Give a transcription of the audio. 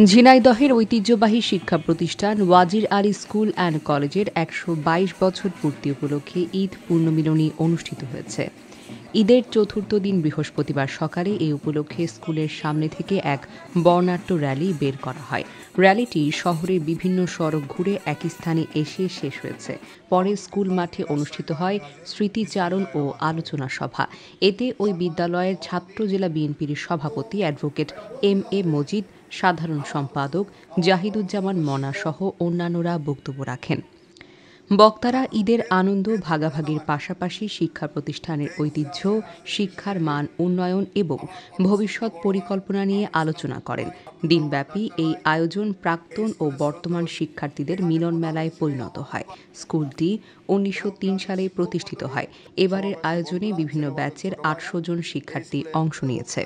ঝিনাইদহের ঐতিহ্যবাহী শিক্ষা প্রতিষ্ঠান ওয়াজির আলী স্কুল অ্যান্ড কলেজের ১২২ বছর পূর্তি উপলক্ষে ঈদ পূর্ণমিলনী অনুষ্ঠিত হয়েছে। ঈদের চতুর্থ দিন বৃহস্পতিবার সকালে এই উপলক্ষে স্কুলের সামনে থেকে এক বর্ণাঢ্য র্যালি বের করা হয়। র্যালিটি শহরের বিভিন্ন সড়ক ঘুরে একই স্থানে এসে শেষ হয়েছে। পরে স্কুল মাঠে অনুষ্ঠিত হয় স্মৃতিচারণ ও আলোচনা সভা। এতে ওই বিদ্যালয়ের ছাত্র জেলা বিএনপির সভাপতি অ্যাডভোকেট এম এ মজিদ, সাধারণ সম্পাদক জাহিদুজ্জামান মনা সহ অন্যান্যরা বক্তব্য রাখেন। বক্তারা ঈদের আনন্দ ভাগাভাগির পাশাপাশি শিক্ষা প্রতিষ্ঠানের ঐতিহ্য, শিক্ষার মান উন্নয়ন এবং ভবিষ্যৎ পরিকল্পনা নিয়ে আলোচনা করেন। দিনব্যাপী এই আয়োজন প্রাক্তন ও বর্তমান শিক্ষার্থীদের মিলন মেলায় পরিণত হয়। স্কুলটি ১৯০৩ সালে প্রতিষ্ঠিত হয়। এবারের আয়োজনে বিভিন্ন ব্যাচের ৮০০ জন শিক্ষার্থী অংশ নিয়েছে।